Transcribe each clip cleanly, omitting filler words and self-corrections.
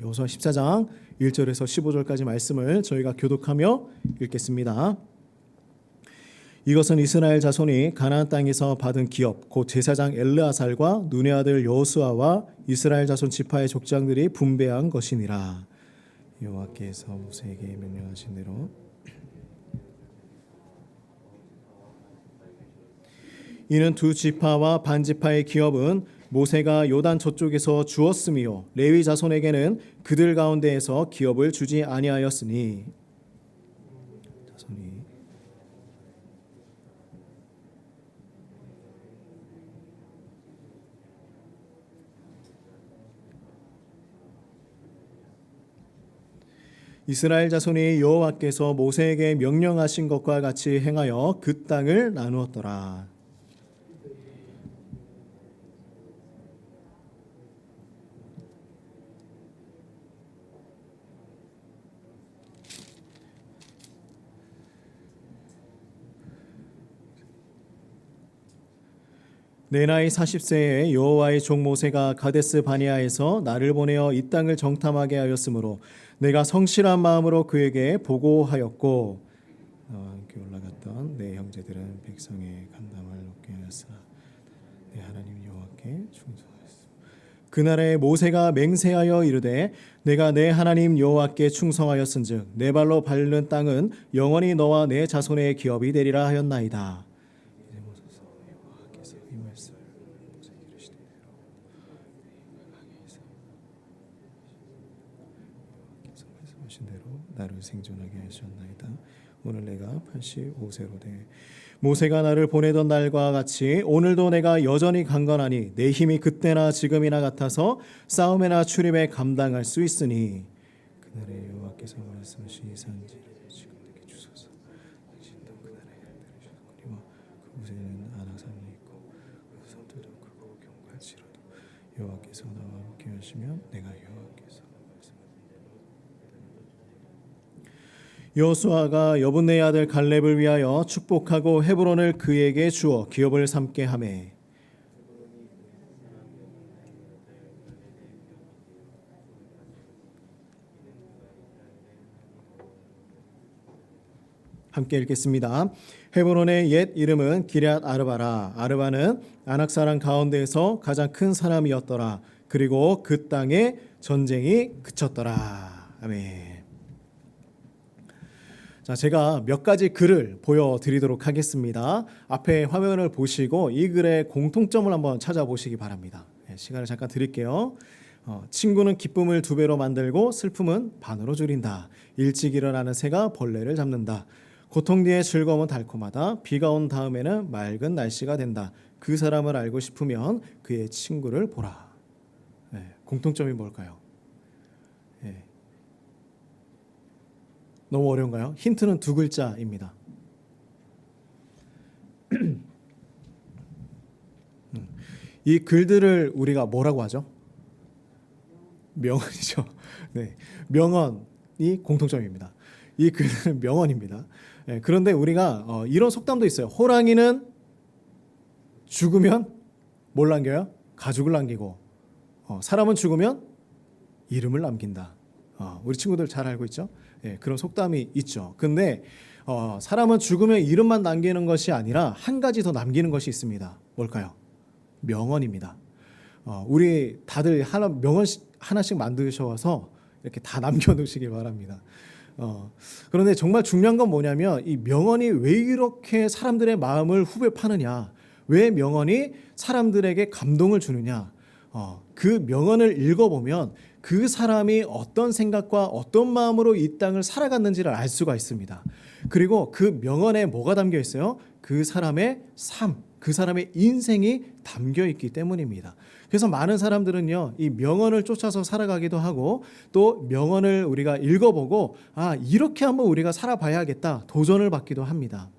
여호수아 14장 1절에서 15절까지 말씀을 저희가 교독하며 읽겠습니다. 이것은 이스라엘 자손이 가나안 땅에서 받은 기업 곧 제사장 엘르아살과 눈의 아들 여호수아와 이스라엘 자손 지파의 족장들이 분배한 것이니라. 여호와께서 모세에게 명령하신 대로 이는 두 지파와 반 지파의 기업은 모세가 요단 저쪽에서 주었으며 레위 자손에게는 그들 가운데에서 기업을 주지 아니하였으니 자손이 이스라엘 자손이 여호와께서 모세에게 명령하신 것과 같이 행하여 그 땅을 나누었더라. 내 나이 40세에 여호와의 종 모세가 가데스 바네아에서 나를 보내어 이 땅을 정탐하게 하였으므로 내가 성실한 마음으로 그에게 보고하였고 함께 올라갔던 내 형제들은 백성의 간담을 높게 하였으나 내 하나님 여호와께 충성하였습니다. 그날에 모세가 맹세하여 이르되 내가 내 하나님 여호와께 충성하였은즉 내 발로 밟는 땅은 영원히 너와 내 자손의 기업이 되리라 하였나이다. 나를 생존하게 하셨나이다. 오늘 내가 85세로 돼 모세가 나를 보내던 날과 같이 오늘도 내가 여전히 강건하니 내 힘이 그때나 지금이나 같아서 싸움에나 출입에 감당할 수 있으니 그날에 여호와께서 말씀하신 이 산지를 지금 내게 주소서. 당신도 그날에 들으셨거니와 그곳에는 아낙산이 있고 그 섬들도 크고 견고할지라도 여호와께서 나와 함께 하시면 내가 여호와께서 여호수아가 여분네의 아들 갈렙을 위하여 축복하고 헤브론을 그에게 주어 기업을 삼게 하매 함께 읽겠습니다. 헤브론의 옛 이름은 기럇 아르바라. 아르바는 아낙 사람 가운데에서 가장 큰 사람이었더라. 그리고 그 땅에 전쟁이 그쳤더라. 아멘. 자, 제가 몇 가지 글을 보여드리도록 하겠습니다. 앞에 화면을 보시고 이 글의 공통점을 한번 찾아보시기 바랍니다. 시간을 잠깐 드릴게요. 친구는 기쁨을 2배로 만들고 슬픔은 반으로 줄인다. 일찍 일어나는 새가 벌레를 잡는다. 고통 뒤에 즐거움은 달콤하다. 비가 온 다음에는 맑은 날씨가 된다. 그 사람을 알고 싶으면 그의 친구를 보라. 공통점이 뭘까요? 너무 어려운가요? 힌트는 2글자입니다. 이 글들을 우리가 뭐라고 하죠? 명언이죠. 네, 명언이 공통점입니다. 이 글들은 명언입니다. 그런데 우리가 이런 속담도 있어요. 호랑이는 죽으면 뭘 남겨요? 가죽을 남기고 사람은 죽으면 이름을 남긴다. 우리 친구들 잘 알고 있죠? 그런 속담이 있죠. 근데 사람은 죽으면 이름만 남기는 것이 아니라 한 가지 더 남기는 것이 있습니다. 뭘까요? 명언입니다. 우리 다들 명언 하나씩 만드셔서 이렇게 다 남겨놓으시길 바랍니다. 그런데 정말 중요한 건 뭐냐면 이 명언이 왜 이렇게 사람들의 마음을 후벼 파느냐, 왜 명언이 사람들에게 감동을 주느냐, 그 명언을 읽어보면 그 사람이 어떤 생각과 어떤 마음으로 이 땅을 살아갔는지를 알 수가 있습니다. 그리고 그 명언에 뭐가 담겨 있어요? 그 사람의 삶, 그 사람의 인생이 담겨 있기 때문입니다. 그래서 많은 사람들은요, 이 명언을 쫓아서 살아가기도 하고 또 명언을 우리가 읽어보고 이렇게 한번 우리가 살아봐야겠다 도전을 받기도 합니다.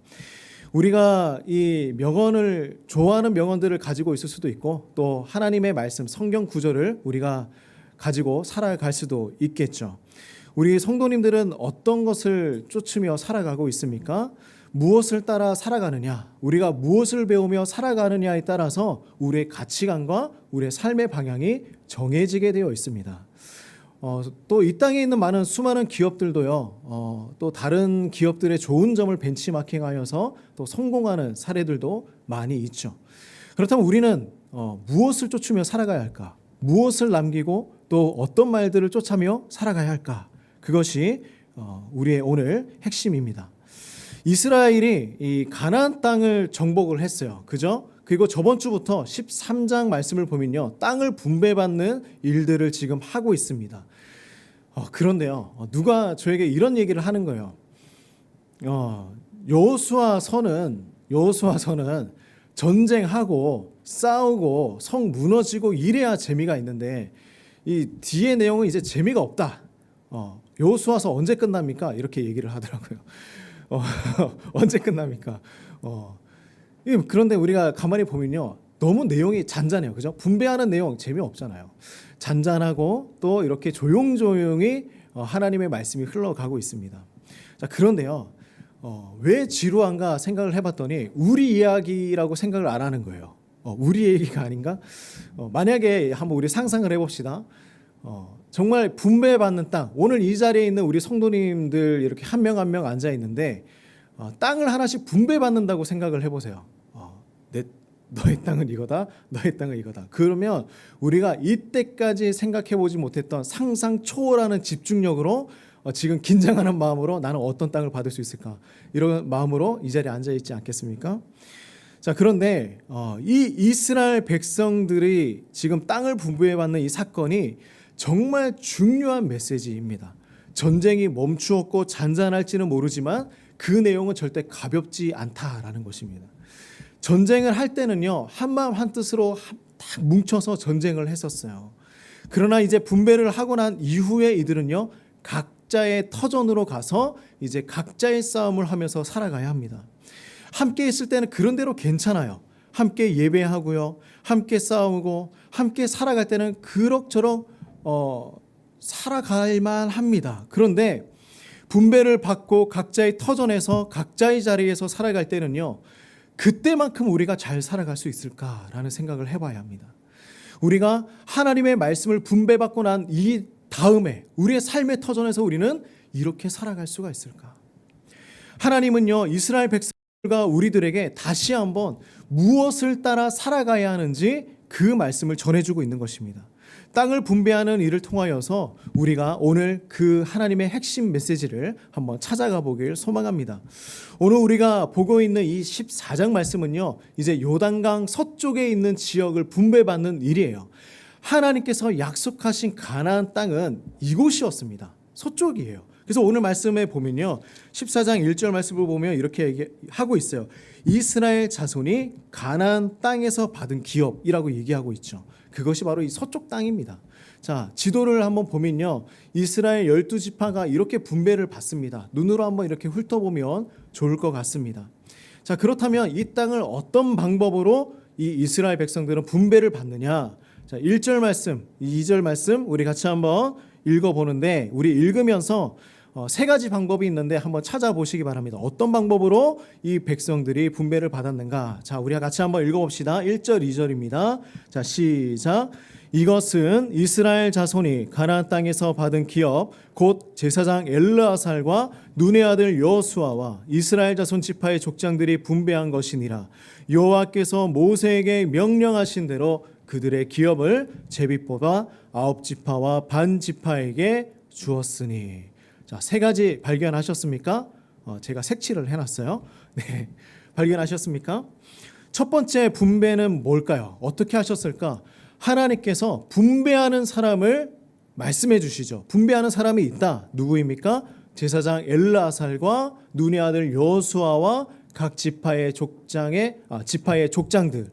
우리가 이 명언을 좋아하는 명언들을 가지고 있을 수도 있고 또 하나님의 말씀, 성경 구절을 우리가 가지고 살아갈 수도 있겠죠. 우리 성도님들은 어떤 것을 쫓으며 살아가고 있습니까? 무엇을 따라 살아가느냐, 우리가 무엇을 배우며 살아가느냐에 따라서 우리의 가치관과 우리의 삶의 방향이 정해지게 되어 있습니다. 또 이 땅에 있는 많은 수많은 기업들도요, 또 다른 기업들의 좋은 점을 벤치마킹하여서 또 성공하는 사례들도 많이 있죠. 그렇다면 우리는 무엇을 쫓으며 살아가야 할까? 무엇을 남기고 또 어떤 말들을 쫓아며 살아가야 할까? 그것이 우리의 오늘 핵심입니다. 이스라엘이 이 가나안 땅을 정복을 했어요. 그죠? 그리고 저번 주부터 13장 말씀을 보면요, 땅을 분배받는 일들을 지금 하고 있습니다. 그런데요, 누가 저에게 이런 얘기를 하는 거예요. 여호수아서는 전쟁하고 싸우고 성 무너지고 이래야 재미가 있는데 이 뒤에 내용은 이제 재미가 없다. 여호수아서 언제 끝납니까? 이렇게 얘기를 하더라고요. 언제 끝납니까? 그런데 우리가 가만히 보면요, 너무 내용이 잔잔해요. 그죠? 분배하는 내용 재미없잖아요. 잔잔하고 또 이렇게 조용조용히 하나님의 말씀이 흘러가고 있습니다. 자, 그런데요, 왜 지루한가 생각을 해봤더니 우리 이야기라고 생각을 안 하는 거예요. 우리 얘기가 아닌가? 만약에 한번 우리 상상을 해봅시다. 정말 분배받는 땅, 오늘 이 자리에 있는 우리 성도님들 이렇게 한 명 한 명 앉아 있는데 땅을 하나씩 분배받는다고 생각을 해보세요. 너의 땅은 이거다, 너의 땅은 이거다. 그러면 우리가 이때까지 생각해보지 못했던 상상 초월하는 집중력으로 지금 긴장하는 마음으로 나는 어떤 땅을 받을 수 있을까, 이런 마음으로 이 자리에 앉아 있지 않겠습니까? 자, 그런데 이 이스라엘 백성들이 지금 땅을 분배받는 이 사건이 정말 중요한 메시지입니다. 전쟁이 멈추었고 잔잔할지는 모르지만 그 내용은 절대 가볍지 않다라는 것입니다. 전쟁을 할 때는요, 한마음 한뜻으로 딱 뭉쳐서 전쟁을 했었어요. 그러나 이제 분배를 하고 난 이후에 이들은요, 각자의 터전으로 가서 이제 각자의 싸움을 하면서 살아가야 합니다. 함께 있을 때는 그런 대로 괜찮아요. 함께 예배하고요, 함께 싸우고 함께 살아갈 때는 그럭저럭 살아갈 만합니다. 그런데 분배를 받고 각자의 터전에서 각자의 자리에서 살아갈 때는요, 그때만큼 우리가 잘 살아갈 수 있을까라는 생각을 해봐야 합니다. 우리가 하나님의 말씀을 분배받고 난 이 다음에 우리의 삶의 터전에서 우리는 이렇게 살아갈 수가 있을까? 하나님은요, 이스라엘 백성들과 우리들에게 다시 한번 무엇을 따라 살아가야 하는지 그 말씀을 전해주고 있는 것입니다. 땅을 분배하는 일을 통하여서 우리가 오늘 그 하나님의 핵심 메시지를 한번 찾아가 보길 소망합니다. 오늘 우리가 보고 있는 이 14장 말씀은요, 이제 요단강 서쪽에 있는 지역을 분배받는 일이에요. 하나님께서 약속하신 가나안 땅은 이곳이었습니다. 서쪽이에요. 그래서 오늘 말씀에 보면요, 14장 1절 말씀을 보면 이렇게 얘기하고 있어요. 이스라엘 자손이 가나안 땅에서 받은 기업이라고 얘기하고 있죠. 그것이 바로 이 서쪽 땅입니다. 자, 지도를 한번 보면요, 이스라엘 12지파가 이렇게 분배를 받습니다. 눈으로 한번 이렇게 훑어보면 좋을 것 같습니다. 자, 그렇다면 이 땅을 어떤 방법으로 이 이스라엘 백성들은 분배를 받느냐? 자, 1절 말씀, 2절 말씀 우리 같이 한번 읽어보는데, 우리 읽으면서 세 가지 방법이 있는데 한번 찾아보시기 바랍니다. 어떤 방법으로 이 백성들이 분배를 받았는가? 자, 우리가 같이 한번 읽어봅시다. 1절, 2절입니다. 자, 시작. 이것은 이스라엘 자손이 가나안 땅에서 받은 기업, 곧 제사장 엘르아살과 눈의 아들 여호수아와 이스라엘 자손 지파의 족장들이 분배한 것이니라. 여호와께서 모세에게 명령하신 대로 그들의 기업을 제비 뽑아 9지파와 반 지파에게 주었으니. 자, 세 가지 발견하셨습니까? 제가 색칠을 해놨어요. 네, 발견하셨습니까? 첫 번째 분배는 뭘까요? 어떻게 하셨을까? 하나님께서 분배하는 사람을 말씀해 주시죠. 분배하는 사람이 있다. 누구입니까? 제사장 엘르아살과 눈의 아들 여호수아와 각 지파의 족장들이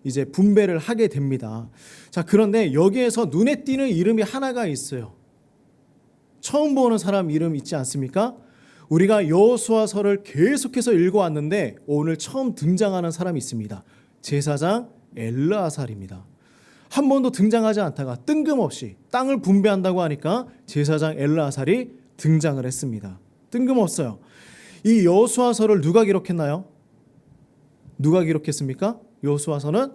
이제 분배를 하게 됩니다. 자, 그런데 여기에서 눈에 띄는 이름이 하나가 있어요. 처음 보는 사람 이름 있지 않습니까? 우리가 여호수아서를 계속해서 읽어왔는데 오늘 처음 등장하는 사람이 있습니다. 제사장 엘르아살입니다. 한 번도 등장하지 않다가 뜬금없이 땅을 분배한다고 하니까 제사장 엘르아살이 등장을 했습니다. 뜬금없어요. 이 여호수아서를 누가 기록했나요? 누가 기록했습니까? 여호수아서는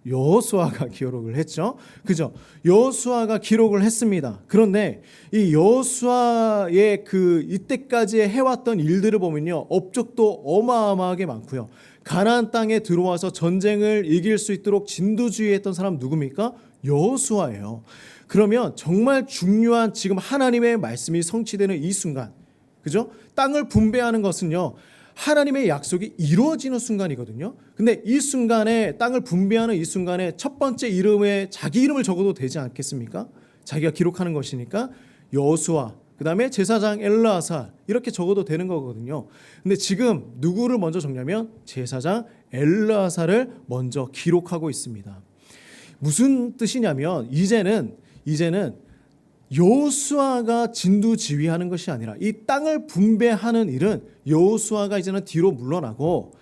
여호수아가 기록을 했죠. 그죠? 여호수아가 기록을 했습니다. 그런데 이 여호수아의 그 이때까지 해왔던 일들을 보면요, 업적도 어마어마하게 많고요. 가나안 땅에 들어와서 전쟁을 이길 수 있도록 진두지휘했던 사람 누굽니까? 여호수아예요. 그러면 정말 중요한 지금 하나님의 말씀이 성취되는 이 순간, 그죠? 땅을 분배하는 것은요, 하나님의 약속이 이루어지는 순간이거든요. 근데 이 순간에, 땅을 분배하는 이 순간에 첫 번째 이름에 자기 이름을 적어도 되지 않겠습니까? 자기가 기록하는 것이니까 여호수아, 그 다음에 제사장 엘르아살 이렇게 적어도 되는 거거든요. 근데 지금 누구를 먼저 적냐면 제사장 엘르아살을 먼저 기록하고 있습니다. 무슨 뜻이냐면 이제는 여호수아가 진두지휘하는 것이 아니라 이 땅을 분배하는 일은 여호수아가 이제는 뒤로 물러나고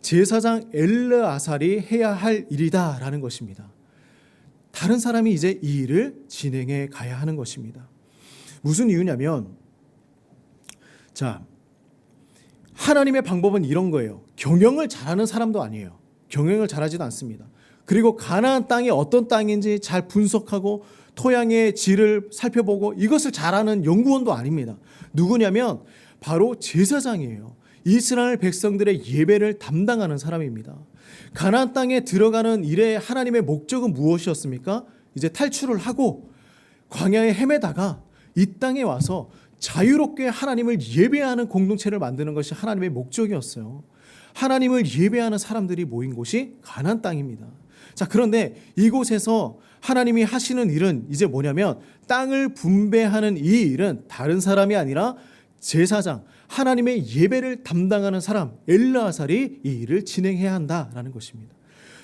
제사장 엘르아살이 해야 할 일이다라는 것입니다. 다른 사람이 이제 이 일을 진행해 가야 하는 것입니다. 무슨 이유냐면, 자, 하나님의 방법은 이런 거예요. 경영을 잘하는 사람도 아니에요. 경영을 잘하지도 않습니다. 그리고 가나안 땅이 어떤 땅인지 잘 분석하고 토양의 질을 살펴보고 이것을 잘하는 연구원도 아닙니다. 누구냐면 바로 제사장이에요. 이스라엘 백성들의 예배를 담당하는 사람입니다. 가나안 땅에 들어가는 일의 하나님의 목적은 무엇이었습니까? 이제 탈출을 하고 광야에 헤매다가 이 땅에 와서 자유롭게 하나님을 예배하는 공동체를 만드는 것이 하나님의 목적이었어요. 하나님을 예배하는 사람들이 모인 곳이 가나안 땅입니다. 자, 그런데 이곳에서 하나님이 하시는 일은 이제 뭐냐면 땅을 분배하는 이 일은 다른 사람이 아니라 제사장, 하나님의 예배를 담당하는 사람 엘르아살이 이 일을 진행해야 한다라는 것입니다.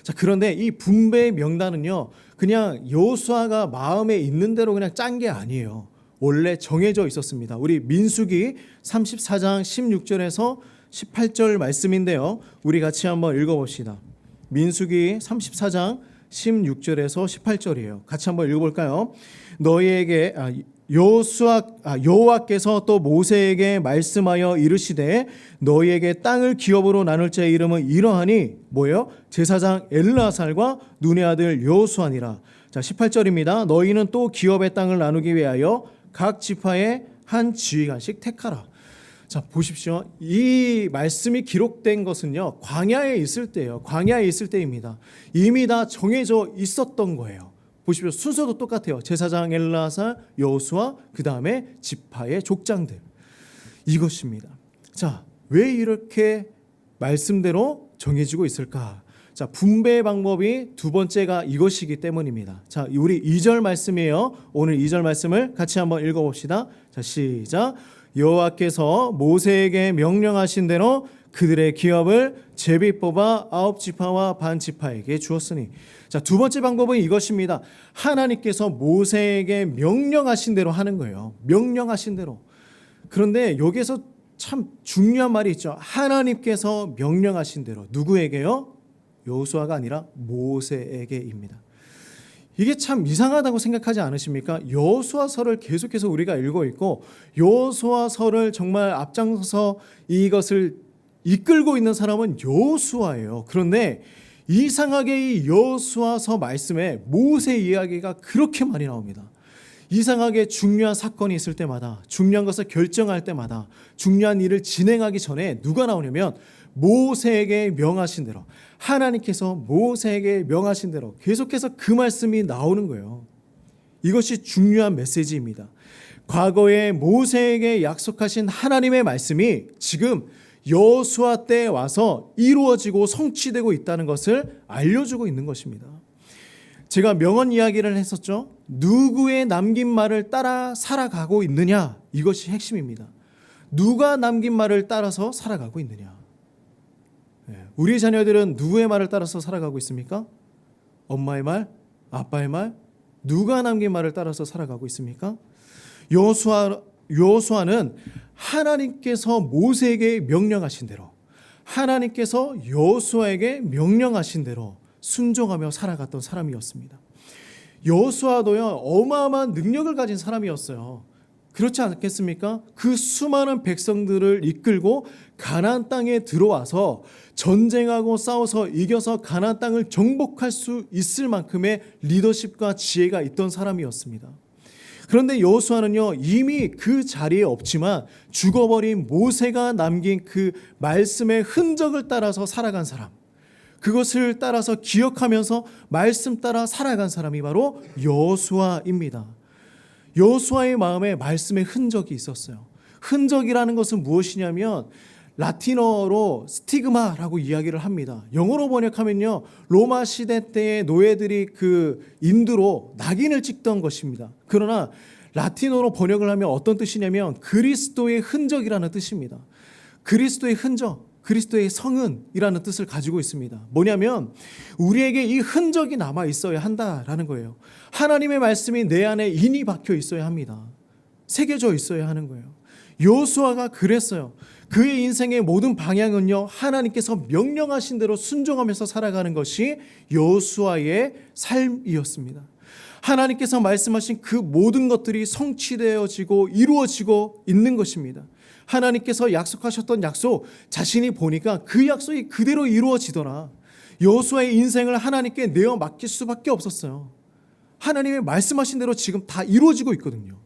자, 그런데 이 분배의 명단은요, 그냥 여호수아가 마음에 있는 대로 그냥 짠 게 아니에요. 원래 정해져 있었습니다. 우리 민수기 34장 16절에서 18절 말씀인데요, 우리 같이 한번 읽어봅시다. 민수기 34장 16절에서 18절이에요. 같이 한번 읽어볼까요? 너희에게 여호와께서 또 모세에게 말씀하여 이르시되 너희에게 땅을 기업으로 나눌 자의 이름은 이러하니 뭐예요? 제사장 엘르아살과 눈의 아들 여호수아니라. 자, 18절입니다. 너희는 또 기업의 땅을 나누기 위하여 각 지파에 한 지휘관씩 택하라. 자, 보십시오. 이 말씀이 기록된 것은요, 광야에 있을 때예요. 광야에 있을 때입니다. 이미 다 정해져 있었던 거예요. 보십시오. 순서도 똑같아요. 제사장 엘르아살, 여호수아, 그 다음에 지파의 족장들. 이것입니다. 자, 왜 이렇게 말씀대로 정해지고 있을까? 자, 분배의 방법이 두 번째가 이것이기 때문입니다. 자, 우리 2절 말씀이에요. 오늘 2절 말씀을 같이 한번 읽어봅시다. 자, 시작. 여호와께서 모세에게 명령하신 대로 그들의 기업을 제비 뽑아 9지파와 반 지파에게 주었으니. 자, 두 번째 방법은 이것입니다. 하나님께서 모세에게 명령하신 대로 하는 거예요. 명령하신 대로. 그런데 여기에서 참 중요한 말이 있죠. 하나님께서 명령하신 대로. 누구에게요? 여호수아가 아니라 모세에게입니다. 이게 참 이상하다고 생각하지 않으십니까? 여호수아서를 계속해서 우리가 읽고 있고 여호수아서를 정말 앞장서서 이것을 이끌고 있는 사람은 여호수아예요. 그런데 이상하게 이 여호수아서 말씀에 모세 이야기가 그렇게 많이 나옵니다. 이상하게 중요한 사건이 있을 때마다, 중요한 것을 결정할 때마다, 중요한 일을 진행하기 전에 누가 나오냐면 모세에게 명하신 대로, 하나님께서 모세에게 명하신 대로 계속해서 그 말씀이 나오는 거예요. 이것이 중요한 메시지입니다. 과거에 모세에게 약속하신 하나님의 말씀이 지금 여호수아 때에 와서 이루어지고 성취되고 있다는 것을 알려주고 있는 것입니다. 제가 명언 이야기를 했었죠. 누구의 남긴 말을 따라 살아가고 있느냐, 이것이 핵심입니다. 누가 남긴 말을 따라서 살아가고 있느냐. 우리 자녀들은 누구의 말을 따라서 살아가고 있습니까? 엄마의 말, 아빠의 말, 누가 남긴 말을 따라서 살아가고 있습니까? 여호수아는 하나님께서 모세에게 명령하신 대로, 하나님께서 여호수아에게 명령하신 대로 순종하며 살아갔던 사람이었습니다. 여호수아도요, 어마어마한 능력을 가진 사람이었어요. 그렇지 않겠습니까? 그 수많은 백성들을 이끌고 가나안 땅에 들어와서 전쟁하고 싸워서 이겨서 가나안 땅을 정복할 수 있을 만큼의 리더십과 지혜가 있던 사람이었습니다. 그런데 여호수아는요, 이미 그 자리에 없지만 죽어버린 모세가 남긴 그 말씀의 흔적을 따라서 살아간 사람, 그것을 따라서 기억하면서 말씀 따라 살아간 사람이 바로 여호수아입니다. 여호수아의 마음에 말씀의 흔적이 있었어요. 흔적이라는 것은 무엇이냐면 라틴어로 스티그마라고 이야기를 합니다. 영어로 번역하면요, 로마 시대 때의 노예들이 그 인두로 낙인을 찍던 것입니다. 그러나 라틴어로 번역을 하면 어떤 뜻이냐면 그리스도의 흔적이라는 뜻입니다. 그리스도의 흔적, 그리스도의 성은이라는 뜻을 가지고 있습니다. 뭐냐면 우리에게 이 흔적이 남아 있어야 한다라는 거예요. 하나님의 말씀이 내 안에 인이 박혀 있어야 합니다. 새겨져 있어야 하는 거예요. 여호수아가 그랬어요. 그의 인생의 모든 방향은요, 하나님께서 명령하신 대로 순종하면서 살아가는 것이 여호수아의 삶이었습니다. 하나님께서 말씀하신 그 모든 것들이 성취되어지고 이루어지고 있는 것입니다. 하나님께서 약속하셨던 약속, 자신이 보니까 그 약속이 그대로 이루어지더라. 여호수아의 인생을 하나님께 내어 맡길 수밖에 없었어요. 하나님의 말씀하신 대로 지금 다 이루어지고 있거든요.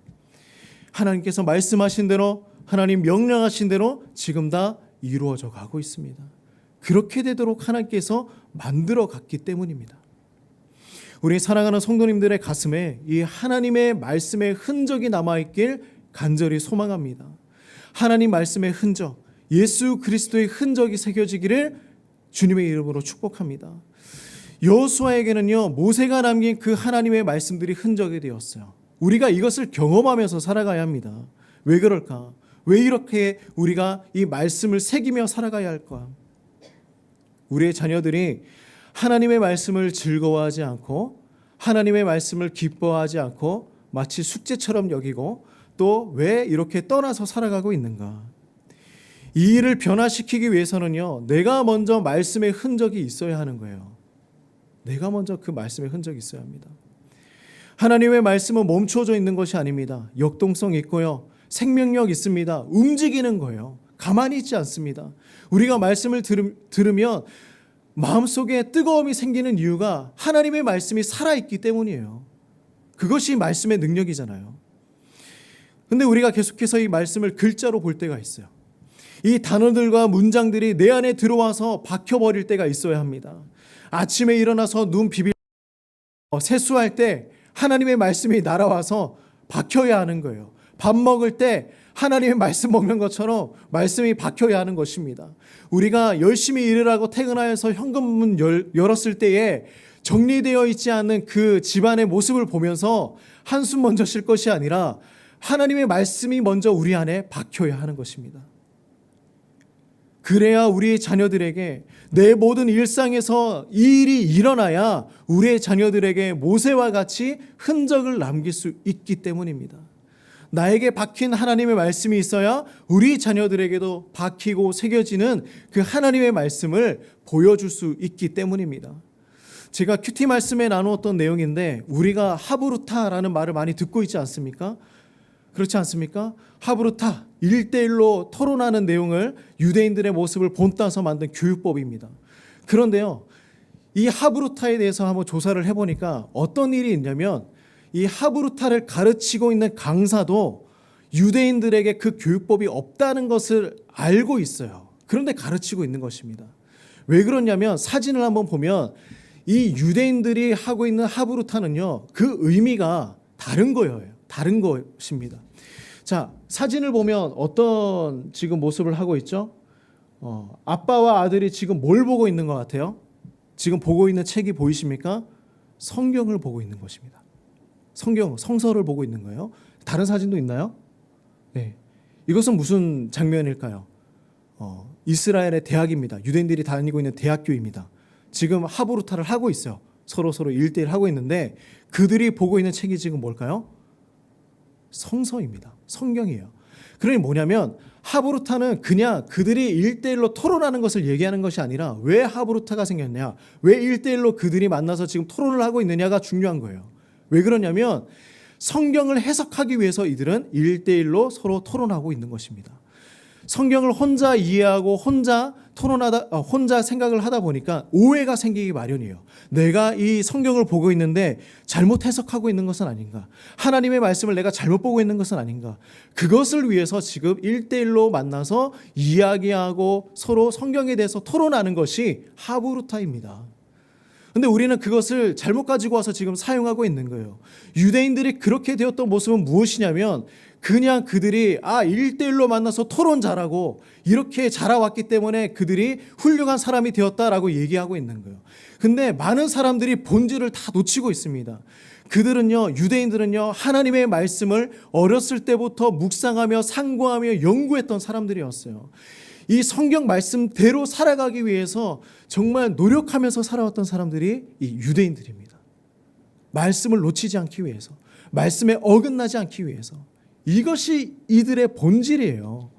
하나님께서 말씀하신 대로, 하나님 명령하신 대로 지금 다 이루어져 가고 있습니다. 그렇게 되도록 하나님께서 만들어 갔기 때문입니다. 우리 사랑하는 성도님들의 가슴에 이 하나님의 말씀의 흔적이 남아있길 간절히 소망합니다. 하나님 말씀의 흔적, 예수 그리스도의 흔적이 새겨지기를 주님의 이름으로 축복합니다. 여호수아에게는요, 모세가 남긴 그 하나님의 말씀들이 흔적이 되었어요. 우리가 이것을 경험하면서 살아가야 합니다. 왜 그럴까? 왜 이렇게 우리가 이 말씀을 새기며 살아가야 할까? 우리의 자녀들이 하나님의 말씀을 즐거워하지 않고 하나님의 말씀을 기뻐하지 않고 마치 숙제처럼 여기고 또 왜 이렇게 떠나서 살아가고 있는가? 이 일을 변화시키기 위해서는요, 내가 먼저 말씀의 흔적이 있어야 하는 거예요. 내가 먼저 그 말씀의 흔적이 있어야 합니다. 하나님의 말씀은 멈춰져 있는 것이 아닙니다. 역동성 있고요, 생명력 있습니다. 움직이는 거예요. 가만히 있지 않습니다. 우리가 말씀을 들으면 마음속에 뜨거움이 생기는 이유가 하나님의 말씀이 살아있기 때문이에요. 그것이 말씀의 능력이잖아요. 근데 우리가 계속해서 이 말씀을 글자로 볼 때가 있어요. 이 단어들과 문장들이 내 안에 들어와서 박혀버릴 때가 있어야 합니다. 아침에 일어나서 눈 비비고 세수할 때 하나님의 말씀이 날아와서 박혀야 하는 거예요. 밥 먹을 때 하나님의 말씀 먹는 것처럼 말씀이 박혀야 하는 것입니다. 우리가 열심히 일을 하고 퇴근하여서 현관문 열었을 때에 정리되어 있지 않은 그 집안의 모습을 보면서 한숨 먼저 쉴 것이 아니라 하나님의 말씀이 먼저 우리 안에 박혀야 하는 것입니다. 그래야 우리의 자녀들에게 내 모든 일상에서 이 일이 일어나야 우리의 자녀들에게 모세와 같이 흔적을 남길 수 있기 때문입니다. 나에게 박힌 하나님의 말씀이 있어야 우리 자녀들에게도 박히고 새겨지는 그 하나님의 말씀을 보여줄 수 있기 때문입니다. 제가 큐티 말씀에 나누었던 내용인데 우리가 하브루타라는 말을 많이 듣고 있지 않습니까? 그렇지 않습니까? 하브루타, 1대1로 토론하는 내용을 유대인들의 모습을 본따서 만든 교육법입니다. 그런데요, 이 하브루타에 대해서 한번 조사를 해보니까 어떤 일이 있냐면 이 하브루타를 가르치고 있는 강사도 유대인들에게 그 교육법이 없다는 것을 알고 있어요. 그런데 가르치고 있는 것입니다. 왜 그러냐면 사진을 한번 보면 이 유대인들이 하고 있는 하브루타는요, 그 의미가 다른 거예요. 다른 것입니다. 자, 사진을 보면 어떤 지금 모습을 하고 있죠? 아빠와 아들이 지금 뭘 보고 있는 것 같아요? 지금 보고 있는 책이 보이십니까? 성경을 보고 있는 것입니다. 성서를 보고 있는 거예요. 다른 사진도 있나요? 네. 이것은 무슨 장면일까요? 이스라엘의 대학입니다. 유대인들이 다니고 있는 대학교입니다. 지금 하브루타를 하고 있어요. 서로 1대1 하고 있는데 그들이 보고 있는 책이 지금 뭘까요? 성서입니다. 성경이에요. 그러니 뭐냐면 하브루타는 그냥 그들이 1대1로 토론하는 것을 얘기하는 것이 아니라 왜 하브루타가 생겼냐, 왜 1대1로 그들이 만나서 지금 토론을 하고 있느냐가 중요한 거예요. 왜 그러냐면 성경을 해석하기 위해서 이들은 1대1로 서로 토론하고 있는 것입니다. 성경을 혼자 이해하고 혼자 생각을 하다 보니까 오해가 생기기 마련이에요. 내가 이 성경을 보고 있는데 잘못 해석하고 있는 것은 아닌가? 하나님의 말씀을 내가 잘못 보고 있는 것은 아닌가? 그것을 위해서 지금 1대1로 만나서 이야기하고 서로 성경에 대해서 토론하는 것이 하브루타입니다. 근데 우리는 그것을 잘못 가지고 와서 지금 사용하고 있는 거예요. 유대인들이 그렇게 되었던 모습은 무엇이냐면 그냥 그들이 1대1로 만나서 토론 잘하고 이렇게 자라왔기 때문에 그들이 훌륭한 사람이 되었다라고 얘기하고 있는 거예요. 근데 많은 사람들이 본질을 다 놓치고 있습니다. 유대인들은요, 하나님의 말씀을 어렸을 때부터 묵상하며 상고하며 연구했던 사람들이었어요. 이 성경 말씀대로 살아가기 위해서 정말 노력하면서 살아왔던 사람들이 이 유대인들입니다. 말씀을 놓치지 않기 위해서, 말씀에 어긋나지 않기 위해서. 이것이 이들의 본질이에요.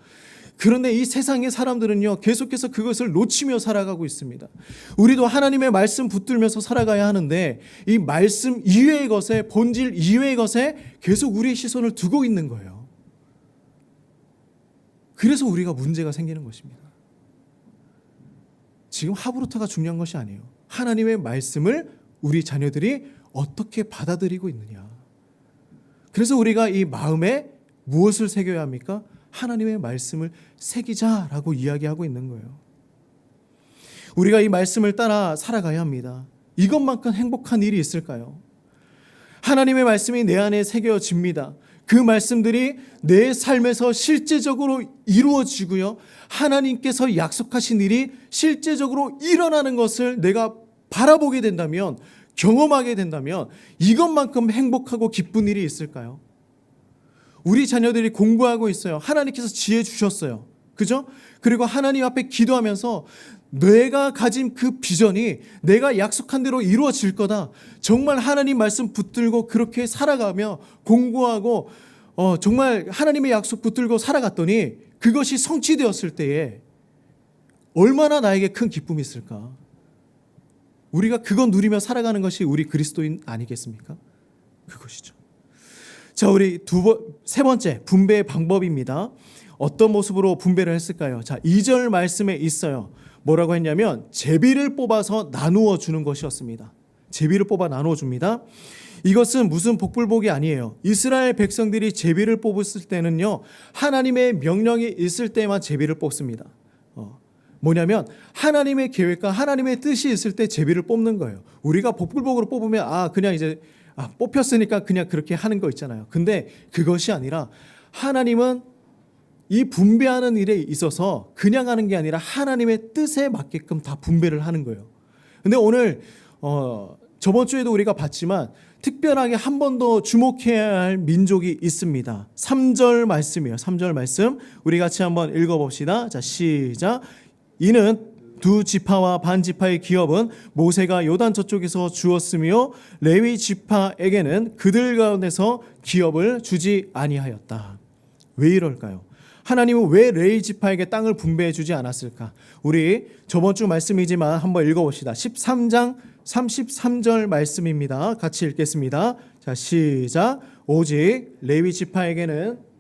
그런데 이 세상의 사람들은요, 계속해서 그것을 놓치며 살아가고 있습니다. 우리도 하나님의 말씀 붙들면서 살아가야 하는데 이 말씀 이외의 것에, 본질 이외의 것에 계속 우리의 시선을 두고 있는 거예요. 그래서 우리가 문제가 생기는 것입니다. 지금 하브루타가 중요한 것이 아니에요. 하나님의 말씀을 우리 자녀들이 어떻게 받아들이고 있느냐. 그래서 우리가 이 마음에 무엇을 새겨야 합니까? 하나님의 말씀을 새기자라고 이야기하고 있는 거예요. 우리가 이 말씀을 따라 살아가야 합니다. 이것만큼 행복한 일이 있을까요? 하나님의 말씀이 내 안에 새겨집니다. 그 말씀들이 내 삶에서 실제적으로 이루어지고요, 하나님께서 약속하신 일이 실제적으로 일어나는 것을 내가 바라보게 된다면, 경험하게 된다면 이것만큼 행복하고 기쁜 일이 있을까요? 우리 자녀들이 공부하고 있어요. 하나님께서 지혜 주셨어요. 그죠? 그리고 하나님 앞에 기도하면서 내가 가진 그 비전이 내가 약속한 대로 이루어질 거다. 정말 하나님 말씀 붙들고 그렇게 살아가며 공부하고 정말 하나님의 약속 붙들고 살아갔더니 그것이 성취되었을 때에 얼마나 나에게 큰 기쁨이 있을까? 우리가 그건 누리며 살아가는 것이 우리 그리스도인 아니겠습니까? 그것이죠. 자, 우리 세 번째 분배의 방법입니다. 어떤 모습으로 분배를 했을까요? 자, 2절 말씀에 있어요. 뭐라고 했냐면 제비를 뽑아서 나누어 주는 것이었습니다. 제비를 뽑아 나누어 줍니다. 이것은 무슨 복불복이 아니에요. 이스라엘 백성들이 제비를 뽑았을 때는요, 하나님의 명령이 있을 때만 제비를 뽑습니다. 뭐냐면 하나님의 계획과 하나님의 뜻이 있을 때 제비를 뽑는 거예요. 우리가 복불복으로 뽑으면 그냥 이제 뽑혔으니까 그냥 그렇게 하는 거 있잖아요. 근데 그것이 아니라 하나님은 이 분배하는 일에 있어서 그냥 하는 게 아니라 하나님의 뜻에 맞게끔 다 분배를 하는 거예요. 근데 오늘 저번 주에도 우리가 봤지만 특별하게 한 번 더 주목해야 할 민족이 있습니다. 3절 말씀이에요. 3절 말씀 우리 같이 한번 읽어봅시다. 자, 시작. 이는 두 지파와 반 지파의 기업은 모세가 요단 저쪽에서 주었으며 레위 지파에게는 그들 가운데서 기업을 주지 아니하였다. 왜 이럴까요? 하나님은 왜 레위 지파에게 땅을 분배해 주지 않았을까? 우리 저번 주 말씀이지만 한번 읽어봅시다. 13장 33절 말씀입니다. 같이 읽겠습니다. 자, 시작. 오직 레위 지파에게는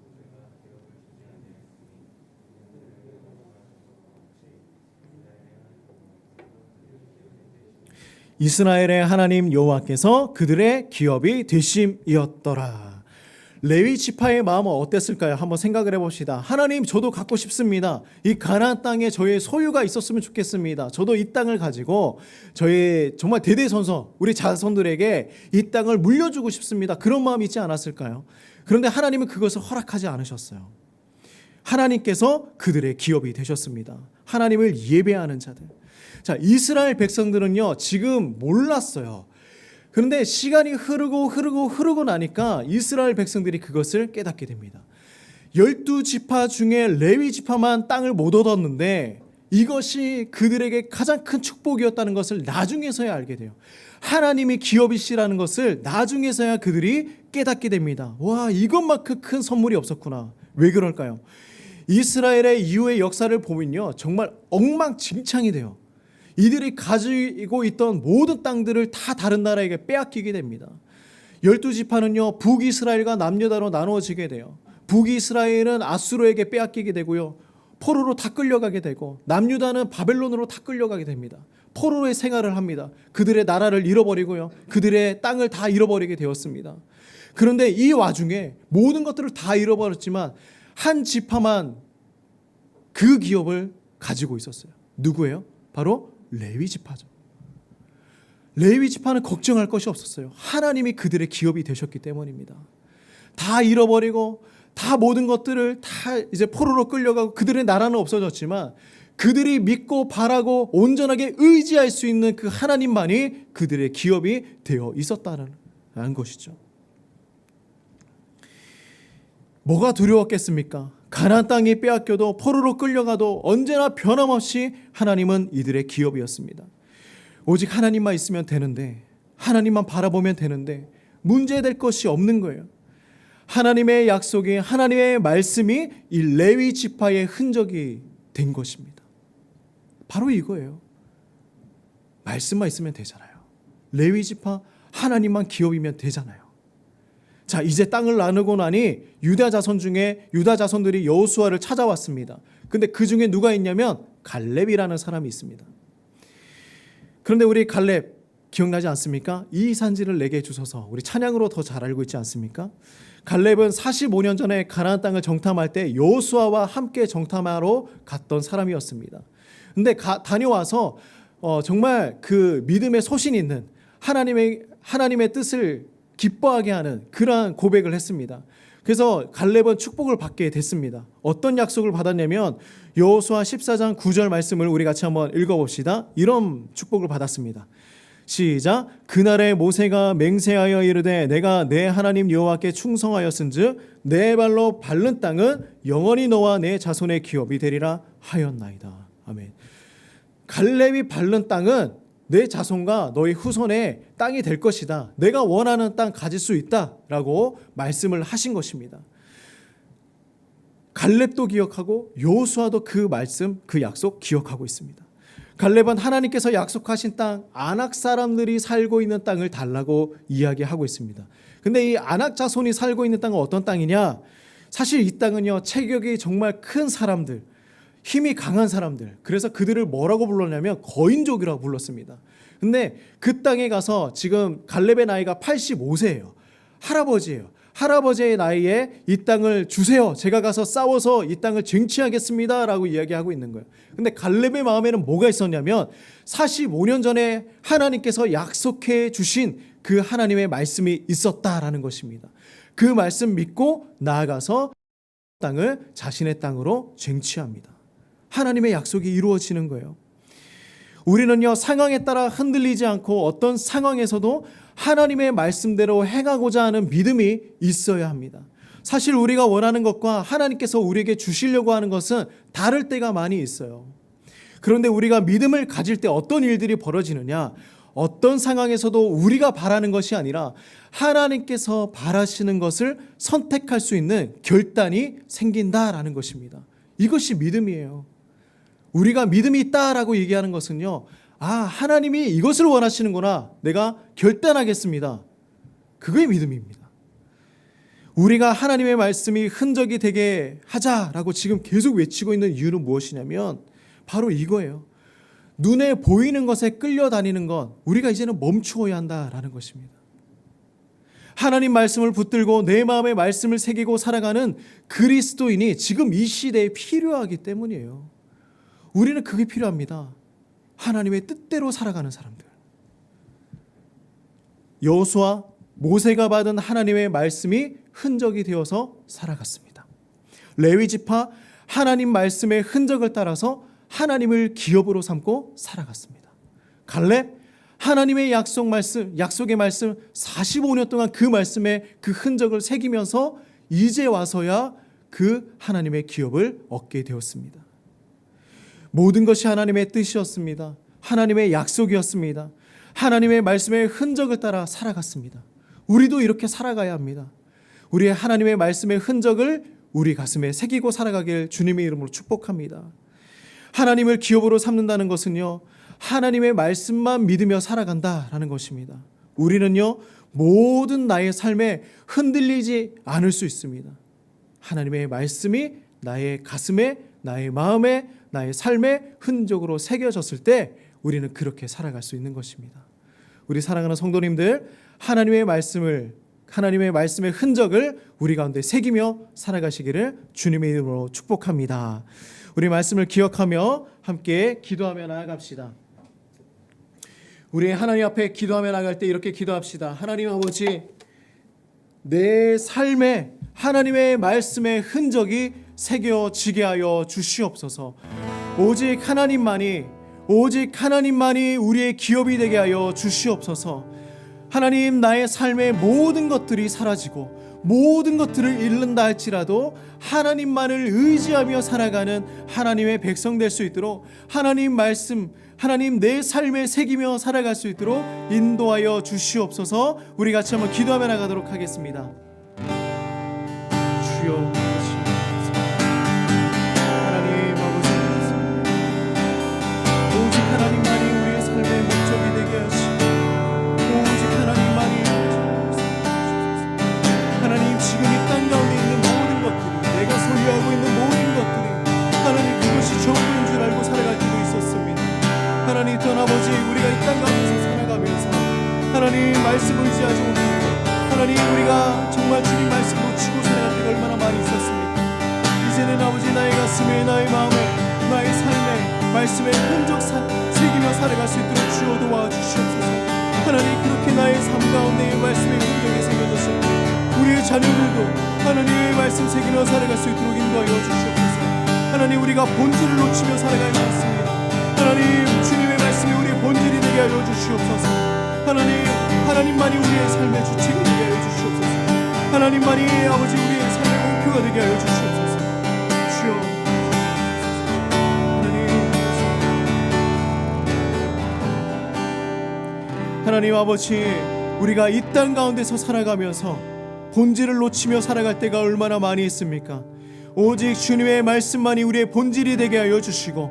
이스라엘의 하나님 여호와께서 그들의 기업이 되심이었더라. 레위 지파의 마음은 어땠을까요? 한번 생각을 해봅시다. 하나님, 저도 갖고 싶습니다. 이 가나안 땅에 저의 소유가 있었으면 좋겠습니다. 저도 이 땅을 가지고 저의 정말 대대손손 우리 자손들에게 이 땅을 물려주고 싶습니다. 그런 마음이 있지 않았을까요? 그런데 하나님은 그것을 허락하지 않으셨어요. 하나님께서 그들의 기업이 되셨습니다. 하나님을 예배하는 자들. 자, 이스라엘 백성들은요, 지금 몰랐어요. 그런데 시간이 흐르고 나니까 이스라엘 백성들이 그것을 깨닫게 됩니다. 12지파 중에 레위 지파만 땅을 못 얻었는데 이것이 그들에게 가장 큰 축복이었다는 것을 나중에서야 알게 돼요. 하나님이 기업이시라는 것을 나중에서야 그들이 깨닫게 됩니다. 와, 이것만큼 큰 선물이 없었구나. 왜 그럴까요? 이스라엘의 이후의 역사를 보면요, 정말 엉망진창이 돼요. 이들이 가지고 있던 모든 땅들을 다 다른 나라에게 빼앗기게 됩니다. 12지파는요 북이스라엘과 남유다로 나누어지게 돼요. 북이스라엘은 아수르에게 빼앗기게 되고요, 포로로 다 끌려가게 되고, 남유다는 바벨론으로 다 끌려가게 됩니다. 포로의 생활을 합니다. 그들의 나라를 잃어버리고요, 그들의 땅을 다 잃어버리게 되었습니다. 그런데 이 와중에 모든 것들을 다 잃어버렸지만 한 지파만 그 기업을 가지고 있었어요. 누구예요? 바로 레위 지파죠. 레위 지파는 걱정할 것이 없었어요. 하나님이 그들의 기업이 되셨기 때문입니다. 다 잃어버리고 다 모든 것들을 다 이제 포로로 끌려가고 그들의 나라는 없어졌지만 그들이 믿고 바라고 온전하게 의지할 수 있는 그 하나님만이 그들의 기업이 되어 있었다는 것이죠. 뭐가 두려웠겠습니까? 가나안 땅이 빼앗겨도 포로로 끌려가도 언제나 변함없이 하나님은 이들의 기업이었습니다. 오직 하나님만 있으면 되는데, 하나님만 바라보면 되는데 문제될 것이 없는 거예요. 하나님의 약속이, 하나님의 말씀이 이 레위 지파의 흔적이 된 것입니다. 바로 이거예요. 말씀만 있으면 되잖아요. 레위 지파 하나님만 기업이면 되잖아요. 자, 이제 땅을 나누고 나니 유다 자손 중에 유다 자손들이 여호수아를 찾아왔습니다. 근데 그 중에 누가 있냐면 갈렙이라는 사람이 있습니다. 그런데 우리 갈렙 기억나지 않습니까? 이 산지를 내게 주소서, 우리 찬양으로 더 잘 알고 있지 않습니까? 갈렙은 45년 전에 가나안 땅을 정탐할 때 여호수아와 함께 정탐하러 갔던 사람이었습니다. 근데 다녀와서 정말 그 믿음의 소신 있는 하나님의 뜻을 기뻐하게 하는 그러한 고백을 했습니다. 그래서 갈렙은 축복을 받게 됐습니다. 어떤 약속을 받았냐면 여호수아 14장 9절 말씀을 우리 같이 한번 읽어봅시다. 이런 축복을 받았습니다. 시작. 그날에 모세가 맹세하여 이르되 내가 내 하나님 여호와께 충성하였은즉 내 발로 밟는 땅은 영원히 너와 내 자손의 기업이 되리라 하였나이다. 아멘. 갈렙이 밟는 땅은 내 자손과 너희 후손의 땅이 될 것이다. 내가 원하는 땅 가질 수 있다라고 말씀을 하신 것입니다. 갈렙도 기억하고 여호수아도 그 말씀, 그 약속 기억하고 있습니다. 갈렙은 하나님께서 약속하신 땅, 아낙 사람들이 살고 있는 땅을 달라고 이야기하고 있습니다. 근데 이 아낙 자손이 살고 있는 땅은 어떤 땅이냐? 사실 이 땅은요, 체격이 정말 큰 사람들, 힘이 강한 사람들, 그래서 그들을 뭐라고 불렀냐면 거인족이라고 불렀습니다. 근데 그 땅에 가서 지금 갈렙의 나이가 85세예요. 할아버지예요. 할아버지의 나이에 이 땅을 주세요. 제가 가서 싸워서 이 땅을 쟁취하겠습니다 라고 이야기하고 있는 거예요. 근데 갈렙의 마음에는 뭐가 있었냐면 45년 전에 하나님께서 약속해 주신 그 하나님의 말씀이 있었다라는 것입니다. 그 말씀 믿고 나아가서 땅을 자신의 땅으로 쟁취합니다. 하나님의 약속이 이루어지는 거예요. 우리는요, 상황에 따라 흔들리지 않고 어떤 상황에서도 하나님의 말씀대로 행하고자 하는 믿음이 있어야 합니다. 사실 우리가 원하는 것과 하나님께서 우리에게 주시려고 하는 것은 다를 때가 많이 있어요. 그런데 우리가 믿음을 가질 때 어떤 일들이 벌어지느냐? 어떤 상황에서도 우리가 바라는 것이 아니라 하나님께서 바라시는 것을 선택할 수 있는 결단이 생긴다라는 것입니다. 이것이 믿음이에요. 우리가 믿음이 있다라고 얘기하는 것은요, 하나님이 이것을 원하시는구나, 내가 결단하겠습니다. 그게 믿음입니다. 우리가 하나님의 말씀이 흔적이 되게 하자라고 지금 계속 외치고 있는 이유는 무엇이냐면 바로 이거예요. 눈에 보이는 것에 끌려다니는 것, 우리가 이제는 멈추어야 한다라는 것입니다. 하나님 말씀을 붙들고 내 마음에 말씀을 새기고 살아가는 그리스도인이 지금 이 시대에 필요하기 때문이에요. 우리는 그게 필요합니다. 하나님의 뜻대로 살아가는 사람들. 여호수아, 모세가 받은 하나님의 말씀이 흔적이 되어서 살아갔습니다. 레위 지파, 하나님 말씀의 흔적을 따라서 하나님을 기업으로 삼고 살아갔습니다. 갈렙, 하나님의 약속의 말씀 45년 동안 그 말씀의 그 흔적을 새기면서 이제 와서야 그 하나님의 기업을 얻게 되었습니다. 모든 것이 하나님의 뜻이었습니다. 하나님의 약속이었습니다. 하나님의 말씀의 흔적을 따라 살아갔습니다. 우리도 이렇게 살아가야 합니다. 우리의 하나님의 말씀의 흔적을 우리 가슴에 새기고 살아가길 주님의 이름으로 축복합니다. 하나님을 기업으로 삼는다는 것은요, 하나님의 말씀만 믿으며 살아간다라는 것입니다. 우리는요, 모든 나의 삶에 흔들리지 않을 수 있습니다. 하나님의 말씀이 나의 가슴에, 나의 마음에, 나의 삶에 흔적으로 새겨졌을 때 우리는 그렇게 살아갈 수 있는 것입니다. 우리 사랑하는 성도님들, 하나님의 말씀의 흔적을 우리 가운데 새기며 살아가시기를 주님의 이름으로 축복합니다. 우리 말씀을 기억하며 함께 기도하며 나아갑시다. 우리 하나님 앞에 기도하며 나갈 때 이렇게 기도합시다. 하나님 아버지, 내 삶에 하나님의 말씀의 흔적이 새겨지게 하여 주시옵소서. 오직 하나님만이 우리의 기업이 되게 하여 주시옵소서. 하나님, 나의 삶의 모든 것들이 사라지고 모든 것들을 잃는다 할지라도 하나님만을 의지하며 살아가는 하나님의 백성 될 수 있도록 하나님 말씀, 하나님 내 삶에 새기며 살아갈 수 있도록 인도하여 주시옵소서. 우리 같이 한번 기도하며 나가도록 하겠습니다. 주여, 하나님 아버지, 오직 하나님만이 우리의 삶의 목적이 되게 하시고 오직 하나님만이 하나님 지금 이 땅 가운데 있는 모든 것들이 내가 소유하고 있는 모든 것들이 하나님 그것이 전부인 줄 알고 살아갈 때도 있었습니다. 하나님 전 아버지, 우리가 이 땅 가운데서 살아가면서 하나님 말씀 의지하지 못하고 하나님 우리가 정말 주님 말씀 놓치고 살아갈 때가 얼마나 많이 있었습니까? 이제는 아버지, 나의 가슴에, 나의 마음에, 나의 삶에 말씀의 흔적 새기며 살아갈 수 있도록 주여 도와주시옵소서. 하나님, 그렇게 나의 삶 가운데의 말씀의 흔적이 새겨졌을 때 우리의 자녀들도 하나님의 말씀 새기며 살아갈 수 있도록 인도하여 주시옵소서. 하나님, 우리가 본질을 놓치며 살아가지 않습니다. 하나님, 주님의 말씀이 우리의 본질이 되게 하여 주시옵소서. 하나님만이 우리의 삶의 주체가 되게 하여 주시옵소서. 하나님만이 아버지 우리의 삶의 목표가 되게 하여 주시옵소서. 주여, 하나님 아버지, 우리가 이 땅 가운데서 살아가면서 본질을 놓치며 살아갈 때가 얼마나 많이 있습니까? 오직 주님의 말씀만이 우리의 본질이 되게 하여 주시고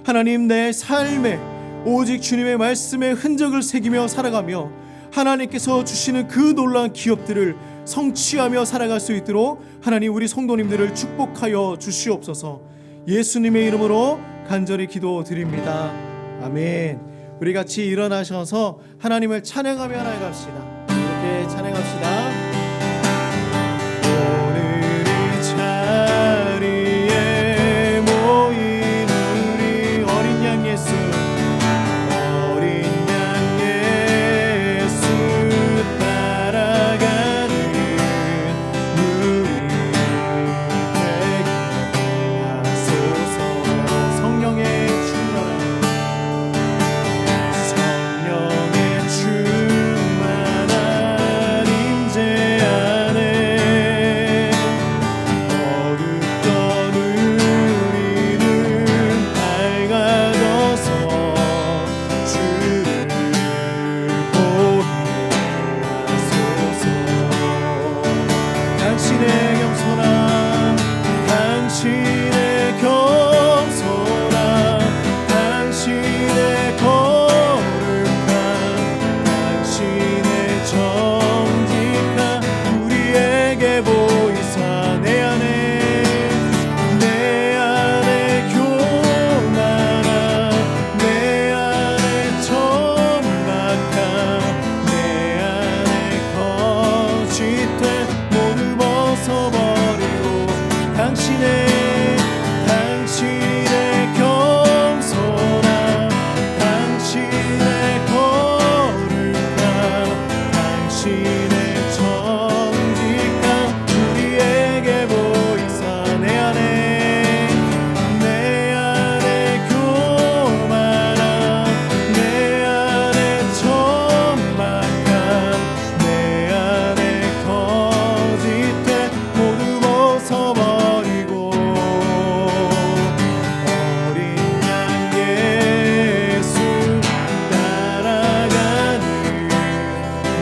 하나님, 내 삶에 오직 주님의 말씀의 흔적을 새기며 살아가며 하나님께서 주시는 그 놀라운 기업들을 성취하며 살아갈 수 있도록 하나님 우리 성도님들을 축복하여 주시옵소서. 예수님의 이름으로 간절히 기도드립니다. 아멘. 우리 같이 일어나셔서 하나님을 찬양하며 나아갑시다. 이렇게 찬양합시다. 오늘 이 자리에 모인 우리 어린 양 예수, 어린 양 예수 따라가는 우리 되게 하소서. 성령의 충만한 임재 안에 어둡던 우리는 밝아져서 주를 보게 하소서. 당신의 겸손함, 당신의 겸손함, 당신의 거룩함, 당신의 정직함 우리에게 보이사 내 안에 교만함, 내 안에 천박함, 내 안에 거짓됨 모두 벗어버리고 당신의 겸손함, 당신의 거룩함, 당신의 정직함 우리에게 보이사 내 안에 교만함, 내 안에 천박함, 내 안에 거짓됨 모두 벗어버리고 어린 양 예수 따라가는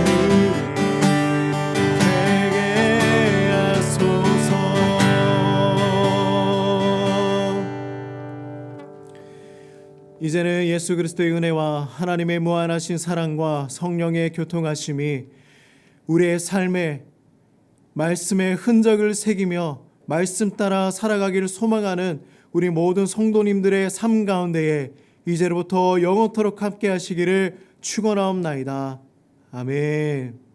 우리 되게 하소서. 이제는 예수 그리스도의 은혜와 하나님의 무한하신 사랑과 성령의 교통하심이 우리의 삶에 말씀의 흔적을 새기며 말씀 따라 살아가기를 소망하는 우리 모든 성도님들의 삶 가운데에 이제로부터 영원토록 함께 하시기를 축원하옵나이다. 아멘.